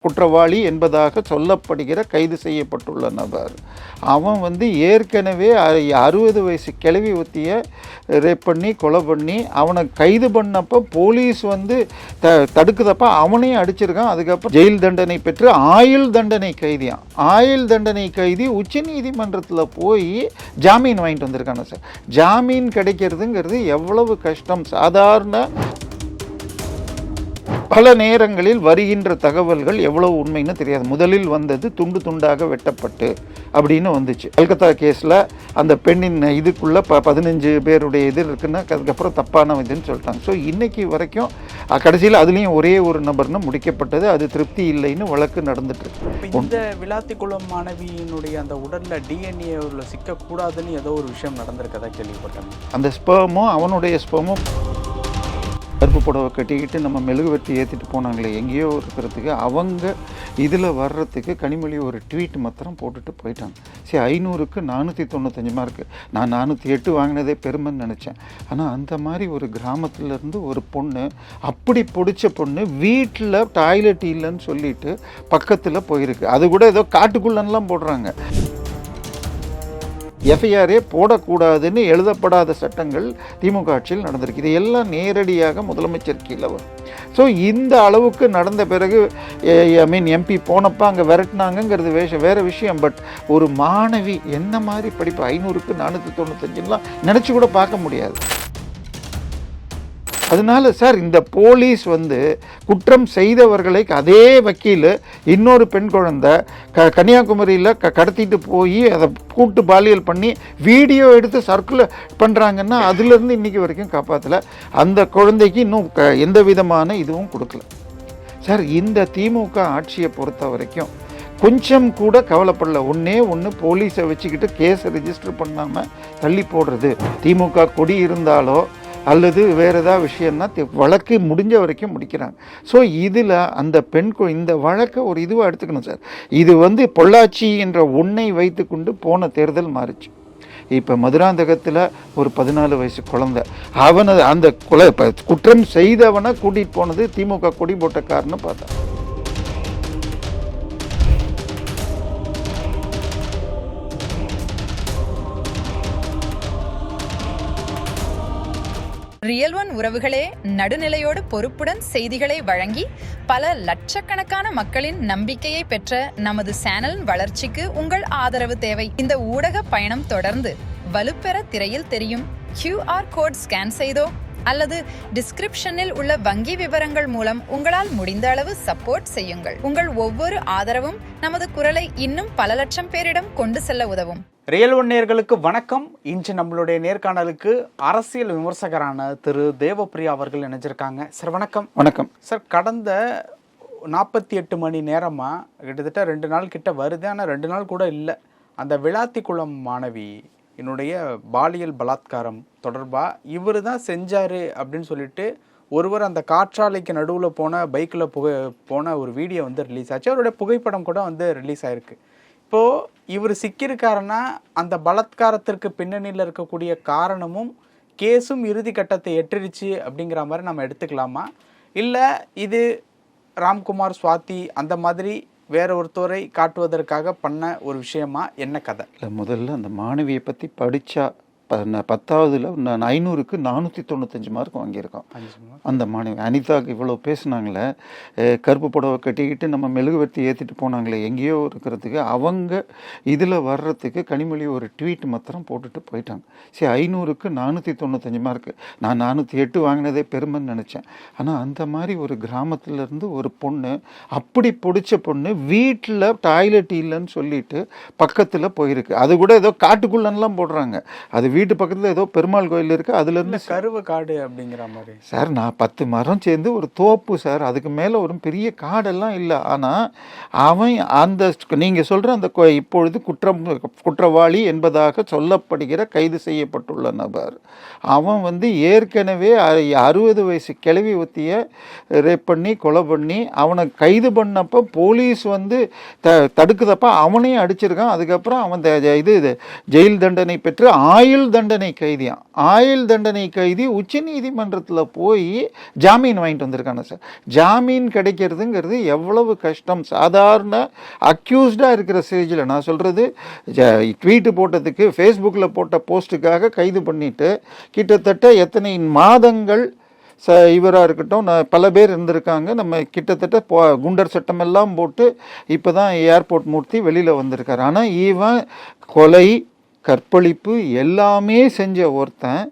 குற்றவாளி என்பதாக சொல்லப்படுகிற கைது செய்யப்பட்டுள்ள நபர் அவன் ஏற்கனவே 60 வயசு கிழவி ஒத்திய ரேப் பண்ணி கொலை பண்ணி அவனை கைது பண்ணப்போ போலீஸ் தடுக்குதப்ப அவனையும் அடிச்சிருக்கான். அதுக்கப்புறம் ஜெயில் தண்டனை பெற்று ஆயுள் தண்டனை கைதியான். ஆயுள் தண்டனை கைதி உச்ச நீதிமன்றத்தில் போய் ஜாமீன் வாங்கிட்டு வந்திருக்காங்க சார். ஜாமீன் கிடைக்கிறதுங்கிறது எவ்வளவு கஷ்டம். சாதாரண பல நேரங்களில் வருகின்ற தகவல்கள் எவ்வளவு உண்மைன்னு தெரியாது. முதலில் வந்தது துண்டு துண்டாக வெட்டப்பட்டு அப்படின்னு வந்துச்சு. கல்கத்தா கேஸில் அந்த பெண்ணின் இதுக்குள்ளே 15 பேருடைய இது இருக்குன்னா அதுக்கப்புறம் தப்பான இதுன்னு சொல்லிட்டாங்க. ஸோ இன்னைக்கு வரைக்கும் கடைசியில் அதுலேயும் ஒரே ஒரு நபர்னு முடிக்கப்பட்டது. அது திருப்தி இல்லைன்னு வழக்கு நடந்துட்டு இருக்கு. இந்த விளாத்திக்குளம் மாணவியினுடைய அந்த உடலில் டிஎன்ஏ சிக்கக்கூடாதுன்னு ஏதோ ஒரு விஷயம் நடந்திருக்கதா கேள்விப்பட்டேன். அந்த ஸ்பெர்மும் அவனுடைய ஸ்பெர்மும் கருப்பு புடவை கட்டிக்கிட்டு நம்ம மெழுகுவர்த்தி ஏற்றிட்டு போனாங்களே எங்கேயோ இருக்கிறதுக்கு அவங்க இதில் வர்றதுக்கு கனிமொழி ஒரு ட்வீட் மாத்திரம் போட்டுட்டு போயிட்டாங்க. சரி, 500க்கு 495 மார்க்கு. நான் 408 வாங்கினதே பெருமைன்னு நினச்சேன். ஆனால் அந்த மாதிரி ஒரு கிராமத்துலேருந்து ஒரு பொண்ணு, அப்படி பிடிச்ச பொண்ணு வீட்டில் டாய்லெட் இல்லைன்னு சொல்லிட்டு பக்கத்தில் போயிருக்கு. அது கூட ஏதோ காட்டுக்குள்ளன்லாம் போடுறாங்க. எஃப்ஐஆரே போடக்கூடாதுன்னு எழுதப்படாத சட்டங்கள் திமுக ஆட்சியில் நடந்திருக்கு. இது எல்லாம் நேரடியாக முதலமைச்சர் கீழே வரும். ஸோ இந்த அளவுக்கு நடந்த பிறகு எம்பி போனப்போ அங்கே விரட்டினாங்கிறது வேறு விஷயம். பட் ஒரு மாணவி என்ன மாதிரி படிப்பு 500க்கு 495லாம் நினச்சி கூட பார்க்க முடியாது. அதனால சார் இந்த போலீஸ் குற்றம் செய்தவர்களை அதே வக்கீல் இன்னொரு பெண் குழந்தை கன்னியாகுமரியில் கடத்திட்டு போய் அதை கூட்டு பாலியல் பண்ணி வீடியோ எடுத்து சர்க்குலர் பண்ணுறாங்கன்னா அதுலேருந்து இன்றைக்கி வரைக்கும் காப்பாற்றலை. அந்த குழந்தைக்கு இன்னும் எந்த விதமான இதுவும் கொடுக்கல. சார் இந்த திமுக ஆட்சியை பொறுத்த வரைக்கும் கொஞ்சம் கூட கவலைப்படல. ஒன்று போலீஸை வச்சுக்கிட்டு கேஸை ரிஜிஸ்டர் பண்ணாமல் தள்ளி போடுறது. திமுக கொடி இருந்தாலோ அல்லது வேறு ஏதாவது விஷயம்னா வழக்கு முடிஞ்ச வரைக்கும் முடிக்கிறாங்க. ஸோ இதில் அந்த இந்த வழக்கை ஒரு இதுவாக எடுத்துக்கணும் சார். இது பொள்ளாச்சி என்ற ஒன்றை வைத்து கொண்டு போன தேர்தல் மாறிச்சு. இப்போ மதுராந்தகத்தில் ஒரு 14 வயசு குழந்தை அவனை அந்த குற்றம் செய்தவனை கூட்டிகிட்டு போனது திமுக கொடி போட்டக்காரன்னு பார்த்தா. ரியல் ஒன் உறவுகளே, நடுநிலையோடு பொறுப்புடன் செய்திகளை வழங்கி பல லட்சக்கணக்கான மக்களின் நம்பிக்கையை பெற்ற நமது சேனலின் வளர்ச்சிக்கு உங்கள் ஆதரவு தேவை. இந்த ஊடக பயணம் தொடர்ந்து வலுப்பெற திரையில் தெரியும் QR கோட் ஸ்கேன் செய்தோ அல்லது டிஸ்கிரிப்ஷனில் உள்ள வங்கி விவரங்கள் மூலம் உங்களால் முடிந்த அளவு சப்போர்ட் செய்யுங்கள். உங்கள் ஒவ்வொரு ஆதரவும் நமது குரலை இன்னும் பல லட்சம் பேரிடம் கொண்டு செல்ல உதவும். ரியல் ஒன் நேயர்களுக்கு வணக்கம். இன்று நம்மளுடைய நேர்காணலுக்கு அரசியல் விமர்சகரான திரு தேவப்பிரியா அவர்கள் இணைஞ்சிருக்காங்க. சார் வணக்கம். வணக்கம் சார். கடந்த 48 மணி நேரமாக கிட்டத்தட்ட 2 நாள் கிட்ட வருது, ஆனால் 2 நாள் கூட இல்லை, அந்த விளாத்திக்குளம் மாணவி என்னுடைய பாலியல் பலாத்காரம் தொடர்பாக இவர் தான் செஞ்சார் அப்படின்னு சொல்லிட்டு ஒருவர் அந்த காற்றாலைக்கு நடுவில் பைக்கில் போன ஒரு வீடியோ ரிலீஸ் ஆச்சு. அவருடைய புகைப்படம் கூட ரிலீஸ் ஆயிருக்கு. இப்போது இவர் சிக்கியிருக்காருன்னா அந்த பலாத்காரத்திற்கு பின்னணியில் இருக்கக்கூடிய காரணமும் கேஸும் இறுதி கட்டத்தை எட்டிருச்சு அப்படிங்கிற மாதிரி நம்ம எடுத்துக்கலாமா? இல்லை இது ராம்குமார், சுவாதி அந்த மாதிரி வேற ஒருத்தரை காட்டுவதற்காக பண்ண ஒரு விஷயமா? என்ன கதை? இல்லை, முதல்ல அந்த மாணவியை பற்றி படித்தா 10ஆவதுல 500க்கு 495 மார்க் வாங்கியிருக்கோம். அந்த மாணவி அனிதாக்கு இவ்வளோ பேசுனாங்களே, கருப்பு புடவை கட்டிக்கிட்டு நம்ம மெழுகுவர்த்தி ஏற்றிட்டு போனாங்களே எங்கேயோ இருக்கிறதுக்கு அவங்க இதில் வர்றதுக்கு கனிமொழி ஒரு ட்வீட் மாத்திரம் போட்டுட்டு போயிட்டாங்க. சரி, 500க்கு 495 மார்க்கு. நான் 408 வாங்கினதே பெருமைன்னு நினச்சேன். ஆனால் அந்த மாதிரி ஒரு கிராமத்துலேருந்து ஒரு பொண்ணு, அப்படி பிடிச்ச பொண்ணு வீட்டில் டாய்லெட் இல்லைன்னு சொல்லிட்டு பக்கத்தில் போயிருக்கு. அது கூட ஏதோ காட்டுக்குள்ளன்லாம் போடுறாங்க. அது வீட்டு பக்கத்தில் ஏதோ பெருமாள் கோயில் இருக்குது, அதுலேருந்து கருவ காடு அப்படிங்கிற மாதிரி. சார், நான் 10 மரம் சேர்ந்து ஒரு தோப்பு சார், அதுக்கு மேலே ஒரு பெரிய காடெல்லாம் இல்லை. ஆனால் அவன் அந்த நீங்கள் சொல்கிற அந்த இப்பொழுது குற்றவாளி என்பதாக சொல்லப்படுகிற கைது செய்யப்பட்டுள்ள நபர் அவன் ஏற்கனவே 60 வயசு கிழவி ஒத்திய ரேப் பண்ணி கொலை பண்ணி அவனை கைது பண்ணப்போ போலீஸ் தடுக்குதப்ப அவனையும் அடிச்சிருக்கான். அதுக்கப்புறம் அவன் ஜெயில் தண்டனை பெற்று ஆயுள் ஆயுள் தண்டனை கைதியாம். ஆயுள் தண்டனை கைதி உச்ச நீதிமன்றத்தில் போய் ஜாமீன் வாங்கிட்டு வந்திருக்காங்க சார். ஜாமீன் கிடைக்கிறதுங்கிறது எவ்வளவு கஷ்டம். சாதாரண அக்யூஸ்டாக இருக்கிற ஸ்டேஜில், நான் சொல்கிறது ட்வீட்டு போட்டதுக்கு ஃபேஸ்புக்கில் போட்ட போஸ்ட்டுக்காக கைது பண்ணிட்டு கிட்டத்தட்ட எத்தனை மாதங்கள் இவராக இருக்கட்டும், பல பேர் இருந்திருக்காங்க. நம்ம கிட்டத்தட்ட குண்டர் சட்டமெல்லாம் போட்டு இப்போ தான் ஏர்போர்ட் மூர்த்தி வெளியில் வந்திருக்காரு. ஆனால் இவன் கொலை, கற்பழிப்பு எல்லாமே செஞ்ச ஒருத்தன்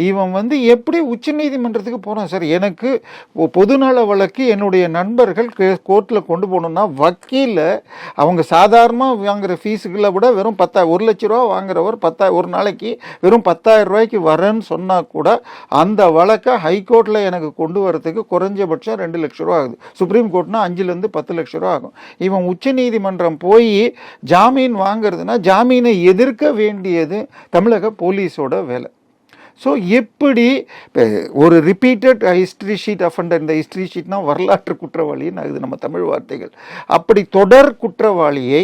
இவன் வந்து எப்படி உச்ச நீதிமன்றத்துக்கு போகிறான் சார்? எனக்கு பொதுநல வழக்கு என்னுடைய நண்பர்கள் கோர்ட்டில் கொண்டு போகணுன்னா வக்கீல அவங்க சாதாரணமாக வாங்குகிற ஃபீஸுகளை விட வெறும் 1 லட்ச ரூபா வாங்குறவர் ஒரு நாளைக்கு வெறும் 10,000 ரூபாய்க்கு வரேன்னு சொன்னால் கூட அந்த வழக்கை ஹைகோர்ட்டில் எனக்கு கொண்டு வரதுக்கு குறைஞ்சபட்சம் 2 லட்ச ரூபா ஆகுது. சுப்ரீம் கோர்ட்னா 5லேருந்து 10 லட்ச ரூபா ஆகும். இவன் உச்ச நீதிமன்றம் போய் ஜாமீன் வாங்குறதுனா ஜாமீனை எதிர்க்க வேண்டியது தமிழக போலீஸோட வேலை. ஸோ எப்படி ஒரு ரிப்பீட்டட் ஹிஸ்ட்ரி ஷீட் அஃபண்டர், இந்த ஹிஸ்ட்ரி ஷீட்னா வரலாற்று குற்றவாளின்னு இது நம்ம தமிழ் வார்த்தைகள், அப்படி தொடர் குற்றவாளியை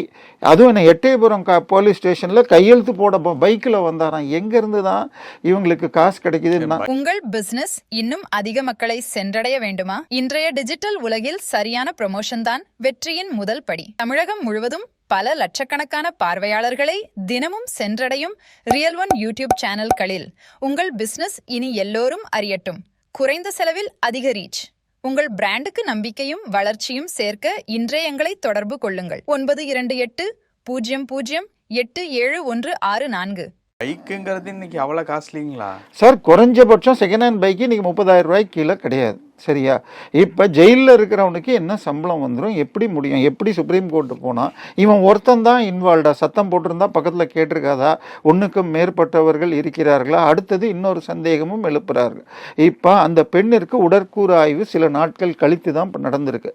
அதுவும் என்ன எட்டயபுரம் போலீஸ் ஸ்டேஷனில் கையெழுத்து போட பைக்கில் வந்தாராம். எங்கேருந்து தான் இவங்களுக்கு காசு கிடைக்குதுன்னா? உங்கள் பிசினஸ் இன்னும் அதிக மக்களை சென்றடைய வேண்டுமா? இன்றைய டிஜிட்டல் உலகில் சரியான ப்ரமோஷன் தான் வெற்றியின் முதல் படி. தமிழகம் முழுவதும் பல லட்சக்கணக்கான பார்வையாளர்களை தினமும் சென்றடையும் ரியல் ஒன் யூடியூப் சேனல்களில் உங்கள் பிசினஸ் இனி எல்லோரும் அறியட்டும். குறைந்த செலவில் அதிக ரீச். உங்கள் பிராண்டுக்கு நம்பிக்கையும் வளர்ச்சியும் சேர்க்க இன்றே எங்களை தொடர்பு கொள்ளுங்கள். 9280087164. பைக்குங்கிறது இன்னைக்கு அவ்வளோ காஸ்ட்லிங்களா சார்? குறைஞ்சபட்சம் செகண்ட் ஹேண்ட் பைக்கு இன்னைக்கு 30,000 ரூபாய்க்கு கீழே கிடையாது. சரியா? இப்போ ஜெயிலில் இருக்கிறவனுக்கு என்ன சம்பளம் வந்துடும்? எப்படி முடியும்? எப்படி சுப்ரீம் கோர்ட்டு போனால் இவன் ஒருத்தன் தான் இன்வால்வ்டா? சத்தம் போட்டிருந்தா பக்கத்தில் கேட்டிருக்காதா? ஒன்றுக்கும் மேற்பட்டவர்கள் இருக்கிறார்களா? அடுத்தது இன்னொரு சந்தேகமும் எழுப்புறார்கள். இப்போ அந்த பெண்ணிற்கு உடற்கூறு ஆய்வு சில நாட்கள் கழித்து தான் இப்போ நடந்திருக்கு.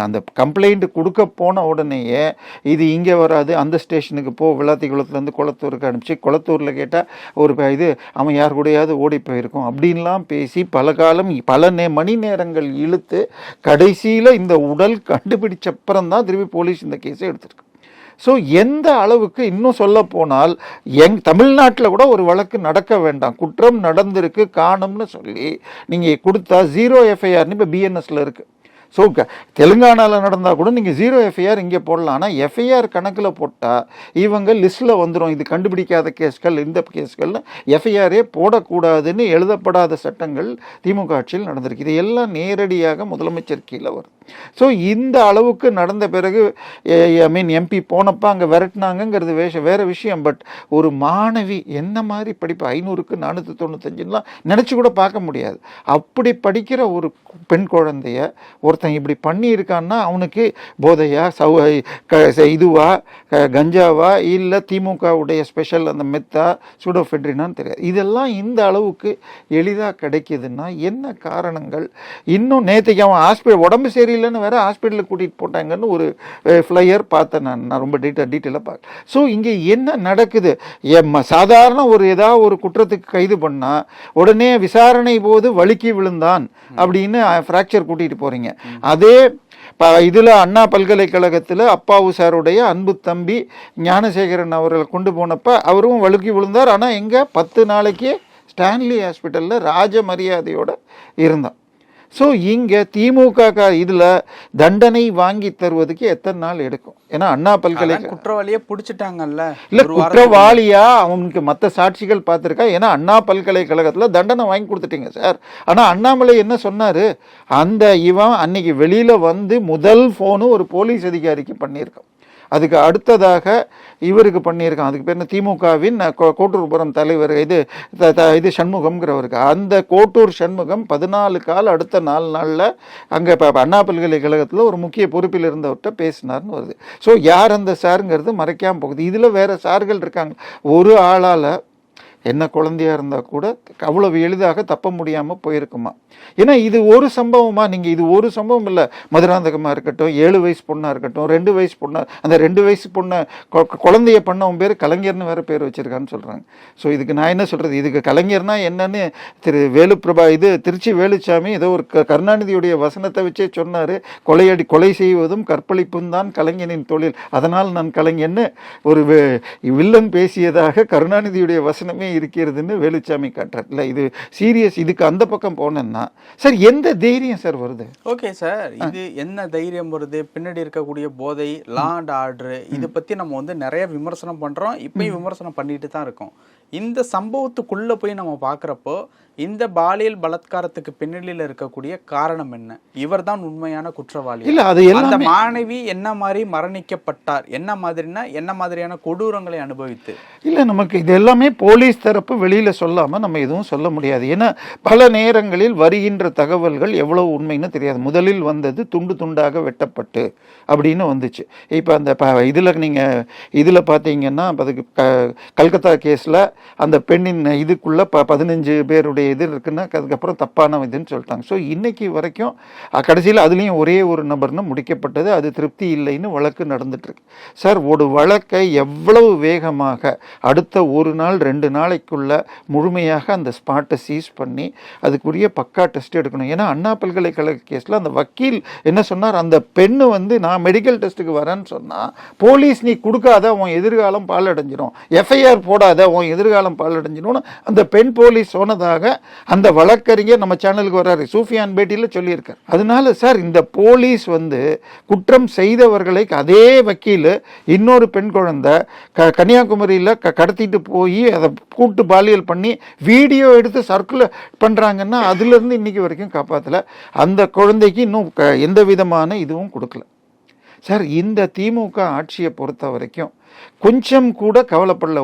அந்த கம்ப்ளைண்ட் கொடுக்க போன உடனேயே இது இங்கே வராது, அந்த ஸ்டேஷனுக்கு போ, விளாத்திக்குளத்துலேருந்து குளத்தூருக்கு அனுப்பிச்சு, குளத்தூரில் கேட்டால் ஒரு இது அவன் யார் கூடயாவது ஓடி போயிருக்கும் அப்படின்லாம் பேசி பல காலம் மணி நேரங்கள் இழுத்து கடைசியில் இந்த உடல் கண்டுபிடிச்சப்புறம் தான் திருப்பி போலீஸ் இந்த கேஸை எடுத்திருக்கு. ஸோ எந்த அளவுக்கு, இன்னும் சொல்ல போனால் தமிழ்நாட்டில் கூட ஒரு வழக்கு நடக்க வேண்டாம், குற்றம் நடந்திருக்கு காணும்னு சொல்லி நீங்கள் கொடுத்தா 0 எஃப்ஐஆர்னு இப்போ பிஎன்எஸ்ல இருக்குது. ஸோ தெலுங்கானாவில் நடந்தால் கூட நீங்கள் 0 எஃப்ஐஆர் இங்கே போடலாம். ஆனால் எஃப்ஐஆர் கணக்கில் போட்டால் இவங்க லிஸ்ட்டில் வந்துடும். இது கண்டுபிடிக்காத கேஸ்கள், இந்த கேஸ்கள்னு எஃப்ஐஆரே போடக்கூடாதுன்னு எழுதப்படாத சட்டங்கள் திமுக ஆட்சியில் நடந்திருக்கு. இது எல்லாம் நேரடியாக முதலமைச்சர் கீழே வருது. ஸோ இந்த அளவுக்கு நடந்த பிறகு எம்பி போனப்போ அங்கே விரட்டினாங்கிறது வேறு விஷயம். பட் ஒரு மாணவி என்ன மாதிரி படிப்பு 500க்கு 495லாம் நினச்சி கூட பார்க்க முடியாது. அப்படி படிக்கிற ஒரு பெண் குழந்தைய ஒருத்தன் இப்படி பண்ணியிருக்கான்னா அவனுக்கு போதையா, இதுவா, கஞ்சாவா, இல்லை திமுகவுடைய ஸ்பெஷல் அந்த மெத்தா, சூடோஃபெட்ரினான்னு தெரியாது. இதெல்லாம் இந்த அளவுக்கு எளிதாக கிடைக்கிதுன்னா என்ன காரணங்கள்? இன்னும் நேற்றுக்கு அவன் உடம்பு சரியில்லைன்னு வேற ஹாஸ்பிட்டலுக்கு கூட்டிகிட்டு போட்டாங்கன்னு ஒரு ஃப்ளையர் பார்த்தேன். நான் ரொம்ப டீட்டெயிலாக பார்க்க. ஸோ இங்கே என்ன நடக்குது? சாதாரண ஏதாவது ஒரு குற்றத்துக்கு கைது பண்ணால் உடனே விசாரணை போது வழுக்கி விழுந்தான் அப்படின்னு ஃப்ராக்சர் கூட்டிகிட்டு போகிறீங்க. அதே இதில் அண்ணா பல்கலைக்கழகத்தில் அப்பாவு சாருடைய அன்பு தம்பி ஞானசேகரன் அவர்களை கொண்டு போனப்போ அவரும் வழுக்கி விழுந்தார். ஆனால் எங்கே 10 நாளைக்கு ஸ்டான்லி ஹாஸ்பிட்டலில் ராஜ மரியாதையோடு இருந்தான். ஸோ இங்கே திமுக இதில் தண்டனை வாங்கி தருவதுக்கு எத்தனை நாள் எடுக்கும்? ஏன்னா அண்ணா பல்கலைக்கழக குற்றவாளியை பிடிச்சிட்டாங்கல்ல, இல்லை குற்றவாளியா அவனுக்கு மற்ற சாட்சிகள் பார்த்துருக்கா? ஏன்னா அண்ணா பல்கலைக்கழகத்தில் தண்டனை வாங்கி கொடுத்துட்டீங்க சார். ஆனால் அண்ணாமலை என்ன சொன்னார்? இவன் அன்னைக்கு வெளியில் வந்து முதல் ஃபோனு ஒரு போலீஸ் அதிகாரிக்கு பண்ணியிருக்கான். அதுக்கு அடுத்ததாக இவருக்கு பண்ணியிருக்கான். அதுக்கு பேர் திமுகவின் கோட்டூர்புரம் தலைவர் இது சண்முகம்ங்கிறவருக்கு. அந்த கோட்டூர் சண்முகம் 14 கால் அடுத்த 4 நாளில் அங்கே இப்போ அண்ணா பல்கலைக்கழகத்தில் ஒரு முக்கிய பொறுப்பில் இருந்தவர்கிட்ட பேசினார்னு வருது. ஸோ யார் அந்த சாருங்கிறது மறைக்காமல் போகுது. இதில் வேறு சார்கள் இருக்காங்க. ஒரு ஆளால் என்ன குழந்தையாக இருந்தால் கூட அவ்வளவு எளிதாக தப்ப முடியாமல் போயிருக்குமா? ஏன்னா இது ஒரு சம்பவமாக, நீங்கள் இது ஒரு சம்பவம் இல்லை, மதுராந்தகமாக இருக்கட்டும், 7 வயசு பொண்ணாக இருக்கட்டும், 2 வயசு பொண்ணாக, அந்த 2 வயசு பொண்ணை குழந்தைய பண்ணவன் பேர் கலைஞர்னு வேறு பேர் வச்சுருக்கான்னு சொல்கிறாங்க. ஸோ இதுக்கு நான் என்ன சொல்கிறது? இதுக்கு கலைஞர்னா என்னன்னு திருச்சி வேலுச்சாமி ஏதோ ஒரு கருணாநிதியுடைய வசனத்தை வச்சே சொன்னார். கொலை செய்வதும் கற்பழிப்பும் தான் கலைஞனின் தொழில், அதனால் நான் கலைஞன்னு ஒரு வில்லன் பேசியதாக கருணாநிதியுடைய வசனமே இருக்கிறதுன்னு வேலுச்சாமி காட்டுறார். இல்லை இது சீரியஸ். இதுக்கு அந்த பக்கம் போனேன்னா சார் எந்த தைரியம் சார் வருது? ஓகே சார், இது என்ன தைரியம் வருது? பின்னாடி இருக்கக்கூடிய போதை, லா அண்ட் ஆர்டர், இதை பற்றி நம்ம வந்து நிறைய விமர்சனம் பண்ணுறோம், இப்பயும் விமர்சனம் பண்ணிட்டு தான் இருக்கோம். இந்த சம்பவத்துக்குள்ளே போய் நம்ம பார்க்குறப்போ இந்த பாலியல் பலாத்காரத்துக்கு பின்னணியில் இருக்கக்கூடிய காரணம் என்ன? இவர் தான் உண்மையான குற்றவாளி இல்ல? அது அந்த மாணவி என்ன மாதிரி மரணிக்கப்பட்டார், என்ன மாதிரியான கொடூரங்களை அனுபவித்து? இல்லை, நமக்கு இது எல்லாமே போலீஸ் தரப்பு வெளியில் சொல்லாமல் நம்ம எதுவும் சொல்ல முடியாது. ஏன்னா பல நேரங்களில் வருகின்ற தகவல்கள் எவ்வளவு உண்மைன்னு தெரியாது. முதலில் வந்தது துண்டு துண்டாக வெட்டப்பட்டு அப்படின்னு வந்துச்சு. இப்போ அந்த இதில் நீங்கள் இதில் பார்த்தீங்கன்னா அதுக்கு கல்கத்தா கேஸில் அந்த பெண்ணின் இதுக்குள்ளே 15 பேருடைய இது இருக்குன்னா அதுக்கப்புறம் தப்பான இதுன்னு சொல்லிட்டாங்க. ஸோ இன்னைக்கு வரைக்கும் கடைசியில் அதுலேயும் ஒரே ஒரு நபர்னு முடிக்கப்பட்டது. அது திருப்தி இல்லைன்னு வழக்கு நடந்துட்டுருக்கு. சார், ஒரு வழக்கை எவ்வளவு வேகமாக அடுத்த ஒரு நாள் 2 நாளைக்குள்ள முழுமையாக அந்த ஸ்பாட்டை சீஸ் பண்ணி அதுக்குரிய பக்கா டெஸ்ட் எடுக்கணும். ஏன்னா அண்ணா பல்கலைக்கழக கேஸில் அந்த வக்கீல் என்ன சொன்னார், அந்த பெண்ணு வந்து நான் மெடிக்கல் டெஸ்ட்டுக்கு வரேன்னு சொன்னால் போலீஸ் நீ கொடுக்காத உன் எதிர்காலம் பாலடைஞ்சிடும், எஃப்ஐஆர் போடாத உன் எதிர்காலம் பாலடைஞ்சிடும்னு அந்த பெண் போலீஸ் சொன்னதாக அந்த வழக்கறிஞர் நம்ம சேனலுக்கு வர்றாரு, சூஃபியான் பேட்டியில் சொல்லியிருக்கார். அதனால சார் இந்த போலீஸ் வந்து குற்றம் செய்தவர்களை அதே வக்கீல் இன்னொரு பெண் குழந்தை கன்னியாகுமரியில் கடத்திட்டு போய் அதை கூட்டு பாலியல் பண்ணி வீடியோ எடுத்து சர்க்குலர் பண்ணுறாங்கன்னா அதுலேருந்து இன்னைக்கு வரைக்கும் காப்பாற்றலை. அந்த குழந்தைக்கு இன்னும் எந்த விதமான இதுவும் கொடுக்கல. சார், இந்த திமுக ஆட்சியை பொறுத்த வரைக்கும் கொஞ்சம் கூட கவலைப்படல.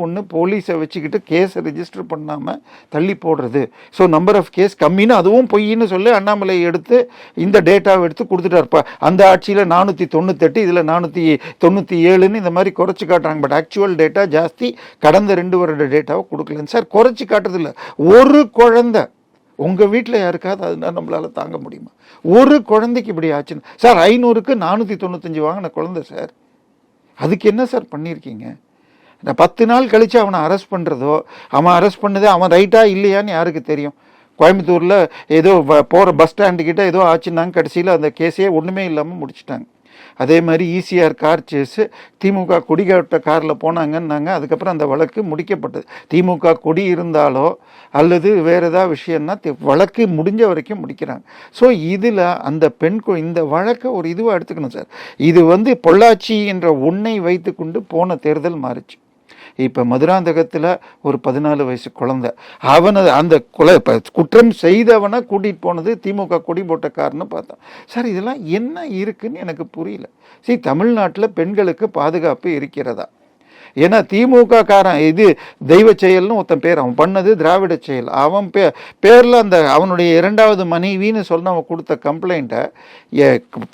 ஒன்று போலீஸை வச்சுக்கிட்டு கேஸை ரிஜிஸ்டர் பண்ணாமல் தள்ளி போடுறது. ஸோ நம்பர் ஆஃப் கேஸ் கம்மின்னு அதுவும் பொய்ன்னு சொல்லி அண்ணாமலை எடுத்து இந்த டேட்டாவை எடுத்து கொடுத்துட்டாருப்பா. அந்த ஆட்சியில் 498, இதில் 497ன்னு இந்த மாதிரி குறைச்சி காட்டுறாங்க. பட் ஆக்சுவல் டேட்டா ஜாஸ்தி. கடந்த 2 வருட டேட்டாவை கொடுக்கலன்னு சார். குறைச்சி காட்டுறதில்ல. ஒரு குழந்தை உங்கள் வீட்டில் யாருக்காவது அதுனா நம்மளால் தாங்க முடியுமா? ஒரு குழந்தைக்கு இப்படி ஆச்சுன்னு சார். 500க்கு 495 வாங்கின குழந்தை சார். அதுக்கு என்ன சார் பண்ணியிருக்கீங்க? இந்த 10 நாள் கழித்து அவனை அரெஸ்ட் பண்ணுறதோ, அவன் அரெஸ்ட் பண்ணதே அவன் ரைட்டா இல்லையான்னு யாருக்கு தெரியும்? கோயம்புத்தூரில் ஏதோ போகிற பஸ் ஸ்டாண்டுக்கிட்ட ஏதோ ஆச்சுன்னாங்க. கடைசியில் அந்த கேஸே ஒன்றுமே இல்லாமல் முடிச்சிட்டாங்க. அதே மாதிரி ஈசிஆர் கார் சேஸு திமுக கொடி கட்ட காரில் போனாங்கன்னாங்க. அதுக்கப்புறம் அந்த வழக்கு முடிக்கப்பட்டது. திமுக கொடி இருந்தாலோ அல்லது வேறு ஏதாவது விஷயம்னா வழக்கு முடிஞ்ச வரைக்கும் முடிக்கிறாங்க. ஸோ இதில் அந்த பெண் இந்த வழக்கை ஒரு இதுவாக எடுத்துக்கணும் சார். இது வந்து பொள்ளாச்சி என்ற ஒன்றை வைத்து கொண்டு போன தேர்தல் மாறிச்சு. இப்போ மதுராந்தகத்தில் ஒரு 14 வயசு குழந்தை, அவனை அந்த குற்றம் செய்தவனை கூட்டிகிட்டு போனது திமுக கொடி போட்ட காரணம் பார்த்தோம். சார், இதெல்லாம் என்ன இருக்குன்னு எனக்கு புரியல. சரி, தமிழ்நாட்டில் பெண்களுக்கு பாதுகாப்பு இருக்கிறதா? ஏன்னா திமுக காரன் இது தெய்வ செயல்னு ஒருத்தன் பேர், அவன் பண்ணது திராவிட செயல். அவன் பேரில் அந்த அவனுடைய 2வது மனைவின்னு சொன்ன அவன் கொடுத்த கம்ப்ளைண்ட்டை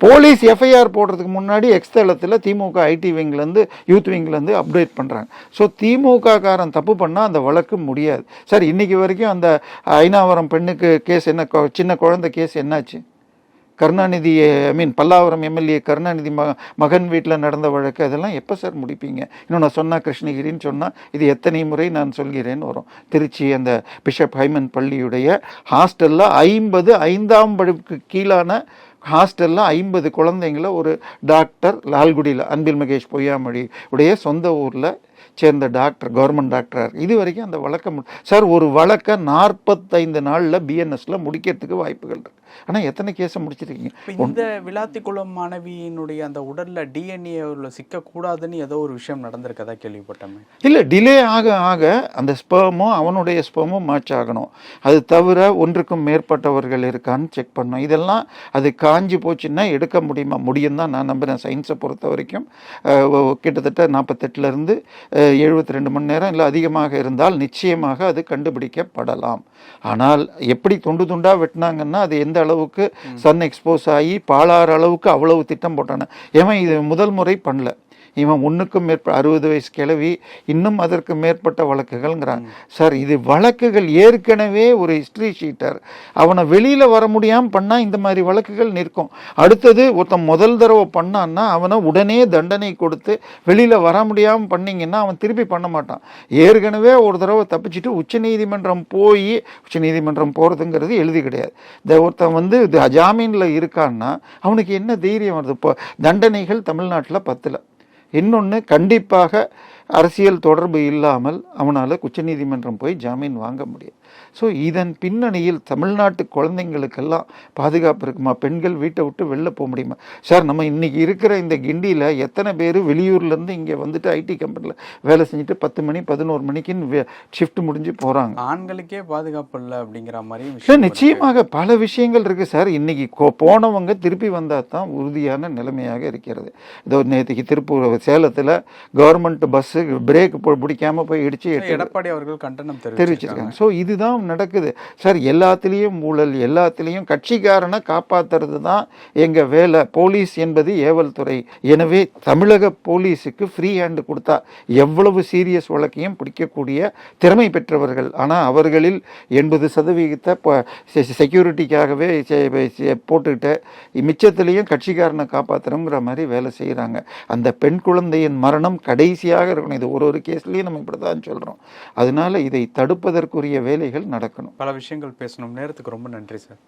போலீஸ் எஃப்ஐஆர் போடுறதுக்கு முன்னாடி எக்ஸ்தலத்தில் திமுக ஐடி விங்லேருந்து யூத் விங்லேருந்து அப்டேட் பண்ணுறாங்க. ஸோ திமுக காரன் தப்பு பண்ணால் அந்த வழக்கு முடியாது சார். இன்றைக்கி வரைக்கும் அந்த ஐனாவரம் பெண்ணுக்கு கேஸ் என்ன, சின்ன குழந்தை கேஸ் என்னாச்சு? கருணாநிதி பல்லாவரம் எம்எல்ஏ கருணாநிதி மகன் வீட்டில் நடந்த வழக்கு. அதெல்லாம் எப்போ சார் முடிப்பீங்க? இன்னும் நான் சொன்னால் கிருஷ்ணகிரின்னு சொன்னால் இது எத்தனை முறை நான் சொல்கிறேன்னு வரும். திருச்சி அந்த பிஷப் ஹைமன் பள்ளியுடைய ஹாஸ்டலில் 5ஆம் வகுப்புக்கு கீழான ஹாஸ்டலில் 50 குழந்தைங்கள ஒரு டாக்டர் லால்குடியில் அன்பில் மகேஷ் பொய்யாமொழி உடைய சொந்த ஊரில் சேர்ந்த டாக்டர், கவர்மெண்ட் டாக்டர், இது வரைக்கும் அந்த வழக்கம் சார். ஒரு வழக்கை 45 நாளில் பிஎன்எஸ்ல முடிக்கிறதுக்கு வாய்ப்புகள் இருக்கு. ஆனால் எத்தனை கேஸை முடிச்சிருக்கீங்க? இந்த விளாத்திக்குளம் மாணவியினுடைய அந்த உடலில் டிஎன்ஏ சிக்கக்கூடாதுன்னு ஏதோ ஒரு விஷயம் நடந்திருக்கதா கேள்விப்பட்டேன். இல்லை, டிலே ஆக ஆக அந்த ஸ்பெர்மும் அவனுடைய ஸ்பெர்மும் மேட்ச் ஆகணும். அது தவிர ஒன்றுக்கும் மேற்பட்டவர்கள் இருக்கான்னு செக் பண்ணணும். இதெல்லாம் அது காஞ்சி போச்சுன்னா எடுக்க முடியுமா? முடியும் தான் நான் நம்புகிறேன். சயின்ஸை பொறுத்த வரைக்கும் கிட்டத்தட்ட 48லேருந்து 72 மணி நேரம் இல்லை அதிகமாக இருந்தால் நிச்சயமாக அது கண்டுபிடிக்கப்படலாம். ஆனால் எப்படி துண்டு துண்டாக வெட்டினாங்கன்னா அது எந்த அளவுக்கு சன் எக்ஸ்போஸ் ஆகி பாலாறு அளவுக்கு அவ்வளவு திட்டம் போட்டானே. ஏன் இது முதல் முறை பண்ணல. இவன் 1க்கும் மேற்பட்ட 60 வயசு கிழவி, இன்னும் அதற்கு மேற்பட்ட வழக்குகள்ங்கிறாங்க சார். இது வழக்குகள் ஏற்கனவே ஒரு ஹிஸ்ட்ரி ஷீட்டர். அவனை வெளியில் வர முடியாமல் பண்ணால் இந்த மாதிரி வழக்குகள் நிற்கும். அடுத்தது ஒருத்தன் முதல் தடவை பண்ணான்னா அவனை உடனே தண்டனை கொடுத்து வெளியில் வர முடியாமல் பண்ணிங்கன்னா அவன் திருப்பி பண்ண மாட்டான். ஏற்கனவே ஒரு தடவை தப்பிச்சுட்டு உச்சநீதிமன்றம் போகிறதுங்கிறது எழுதி கிடையாது. ஒருத்தன் வந்து ஜாமீனில் இருக்கான்னா அவனுக்கு என்ன தைரியம் வருது? இப்போ தண்டனைகள் தமிழ்நாட்டில் 10. இன்னொன்று, கண்டிப்பாக அரசியல் தொடர்பு இல்லாமல் அவனால் உச்சநீதிமன்றம் போய் ஜாமீன் வாங்க முடியும். ஸோ இதன் பின்னணியில் தமிழ்நாட்டு குழந்தைங்களுக்கெல்லாம் பாதுகாப்பு இருக்குமா? பெண்கள் வீட்டை விட்டு வெளில போக முடியுமா? சார், நம்ம இன்றைக்கி இருக்கிற இந்த கிண்டியில் எத்தனை பேர் வெளியூர்லேருந்து இங்கே வந்துட்டு ஐடி கம்பெனியில் வேலை செஞ்சுட்டு 10 மணி 11 மணிக்குன்னு ஷிஃப்ட் முடிஞ்சு போகிறாங்க. ஆண்களுக்கே பாதுகாப்பு இல்லை அப்படிங்கிற மாதிரி சார், நிச்சயமாக பல விஷயங்கள் இருக்குது சார். இன்றைக்கி போனவங்க திருப்பி வந்தால் தான் உறுதியான நிலைமையாக இருக்கிறது. இதோ நேற்றுக்கு திருப்பூர் சேலத்தில் கவர்மெண்ட் பஸ்ஸு பிரேக் பிடிக்காமல் போய் இடிச்சு எடப்பாடி அவர்கள் கண்டனம் தெரிவிச்சிருக்காங்க. ஸோ இதுதான் நடக்குது சார். எல்லாத்துலேயும் ஊழல், எல்லாத்துலேயும் கட்சிக்காரனை காப்பாற்றுறது தான் எங்கள் வேலை. போலீஸ் என்பது ஏவல் துறை. எனவே தமிழக போலீஸுக்கு ஃப்ரீ ஹேண்டு கொடுத்தா எவ்வளவு சீரியஸ் வழக்கையும் பிடிக்கக்கூடிய திறமை பெற்றவர்கள். ஆனால் அவர்களில் 80% செக்யூரிட்டிக்காகவே போட்டுக்கிட்டு மிச்சத்துலேயும் கட்சிக்காரனை காப்பாற்றுறோங்கிற மாதிரி வேலை செய்கிறாங்க. அந்த பெண் குழந்தையின் மரணம் கடைசியாக இருக்கணும். இது ஒரு கேஸ்லேயும் நம்ம இப்படி தான் சொல்கிறோம். அதனால இதை தடுப்பதற்குரிய வேலைகள் நடக்கணும். பல விஷயங்கள் பேசணும். நேரத்துக்கு ரொம்ப நன்றி சார்.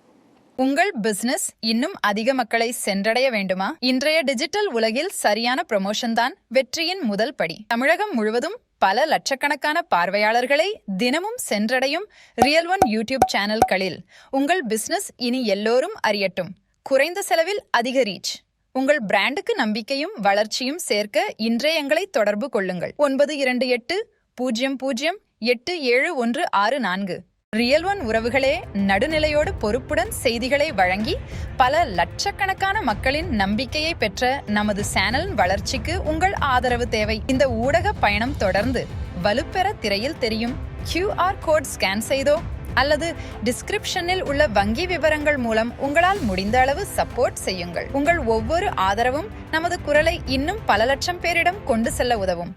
உங்கள் பிசினஸ் இன்னும் அதிக மக்களை சென்றடைய வேண்டுமா? இன்றைய டிஜிட்டல் உலகில் சரியான ப்ரமோஷன் தான் வெற்றியின் முதல் படி. தமிழகம் முழுவதும் பல லட்சக்கணக்கான பார்வையாளர்களை தினமும் சென்றடையும் ரியல் ஒன் யூடியூப் சேனல்களில் உங்கள் பிசினஸ் இனி எல்லோரும் அறியட்டும். குறைந்த செலவில் அதிக ரீச். உங்கள் பிராண்டுக்கு நம்பிக்கையும் வளர்ச்சியும் சேர்க்க இன்றே எங்களை தொடர்பு கொள்ளுங்கள். 9280087164. ரியல் ஒன் உறவுகளே, நடுநிலையோடு பொறுப்புடன் செய்திகளை வழங்கி பல லட்சக்கணக்கான மக்களின் நம்பிக்கையை பெற்ற நமது சேனலின் வளர்ச்சிக்கு உங்கள் ஆதரவு தேவை. இந்த ஊடக பயணம் தொடர்ந்து வலுப்பெற திரையில் தெரியும் QR கோட் ஸ்கேன் செய்தோ அல்லது டிஸ்கிரிப்ஷனில் உள்ள வங்கி விவரங்கள் மூலம் உங்களால் முடிந்த அளவு சப்போர்ட் செய்யுங்கள். உங்கள் ஒவ்வொரு ஆதரவும் நமது குரலை இன்னும் பல லட்சம் பேரிடம் கொண்டு செல்ல உதவும்.